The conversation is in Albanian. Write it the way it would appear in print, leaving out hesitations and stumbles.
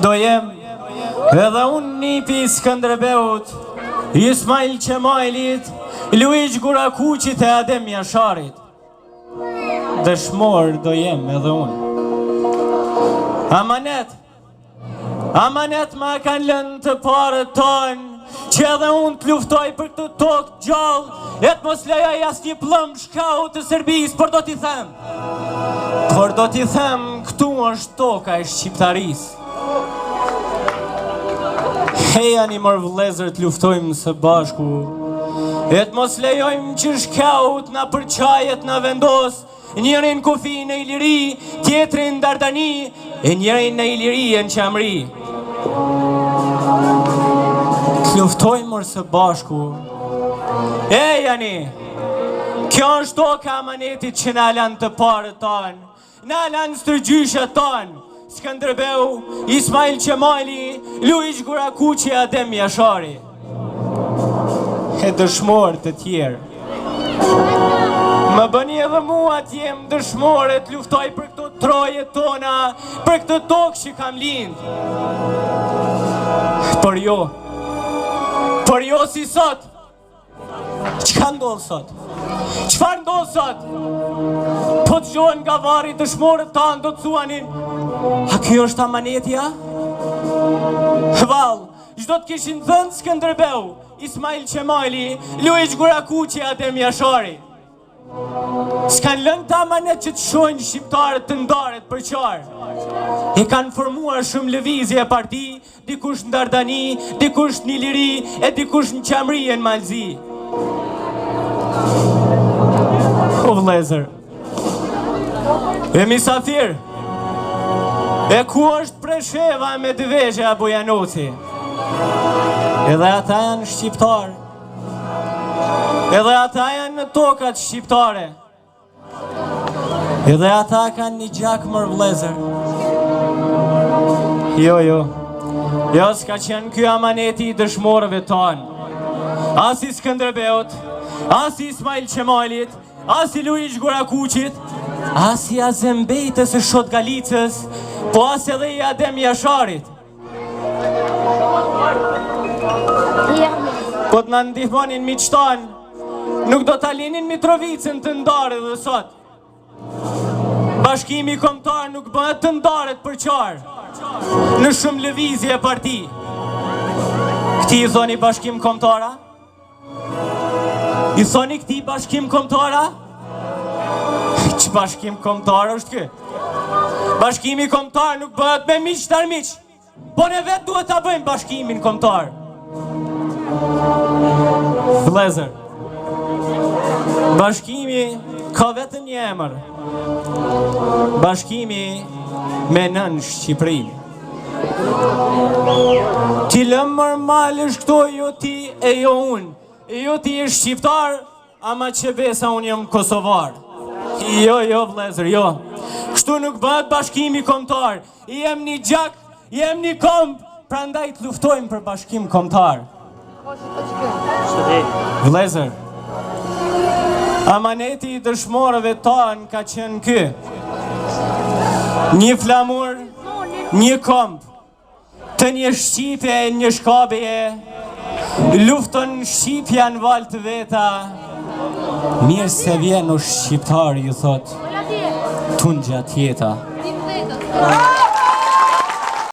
Do jem edhe unë nipi Skënderbeut, Ismail Qemailit, Luiq Gurakuqit e Adem Jasharit. Dëshmor do jem edhe unë. Amanet ma kanë lënë të parët tonë, që edhe unë të luftoj për këtë tokë gjallë, e të mos lejoj asnjë plëm shkau të Serbisë, por do t'i them, këtu është toka e shqiptarisë. Hejani mërë vëllezër të luftojmë së bashku, e të mos lejojmë që shkaut na përqajet na vendos, njërin kufi në Iliri, tjetrin Dardani, e njërin në Iliri e në Qamri. Të luftojmë mërë së bashku. Hejani, kjo është toka amanetit që na lanë të parët tonë, na lanë stërgjyshet tonë. Skënderbeu, Ismail Qemaili, Luiq Gurakuqi, Adem Jashari. E dëshmor të tjerë. Më bëni edhe mua të jem dëshmore të luftoj për këto troje tona, për këtë tokë që kam lindë. Për jo si sot. Çka ndodhë sot? Çfarë ndodhë sot? Po të gjohen nga vari dëshmorët tanë do të thuanin, a kjo është amanetja? Val, çdo të kishin thënë Skënderbeu, Ismail Qemaili, Luiq Gurakuqi, Adem Jashari. S'kan lënë të amanet që të shojnë shqiptarët të ndaret për qarë. E kanë formuar shumë lëvizje e parti, dikush në Dardani, dikush në Iliri, e dikush në Qamri e në Malzi. O vëllezër, e misafir, e ku është Presheva me Dëvezhe a Bujanoci? Edhe ata janë shqiptarë, edhe ata janë në tokat shqiptare, edhe ata kanë një gjak mërë vëllezër. Jo, s'ka qenë ky amaneti i dëshmorëve tonë. As i Skënderbeut, as i Ismail Qemailit, as i Luiq Gurakuqit, as i Azembejtës e Shotgalicës, po as edhe i Adem Jasharit. Po të në ndihmonin miqtan, nuk do të alinin Mitrovicën të ndarë dhe sot. Bashkimi Kombëtar nuk bëhet të ndaret për qarë në shumë lëvizje e parti. Këti i thoni Bashkim Kombëtara? I thoni këti Bashkim Kombëtara? Që Bashkim Kombëtar është kë? Bashkimi Kombëtar nuk bëhet me miq të armiq, po ne vetë duhet ta bëjmë Bashkimin Kombëtar. Vëllezër, Bashkimi ka vetëm një emër. Bashkimi me nën Shqipëri. Ti lëmër malësh këto, jo ti e jo unë. Jo ti e shqiptar, ama që besa unë jam kosovar. Jo, vëllezër, jo. Kështu nuk bëhet Bashkimi Kombëtar. Jem një gjak, jem një komb, prandaj të luftojmë për Bashkim Kombëtar. Vëllezër, amaneti i dëshmorëve tanë ka qenë ky. Një flamur, një komb, të një Shqipe, një shkabeje, luftën Shqipja në valë të veta, mirë se vjen o shqiptar, ju thot, tun gjatë jeta.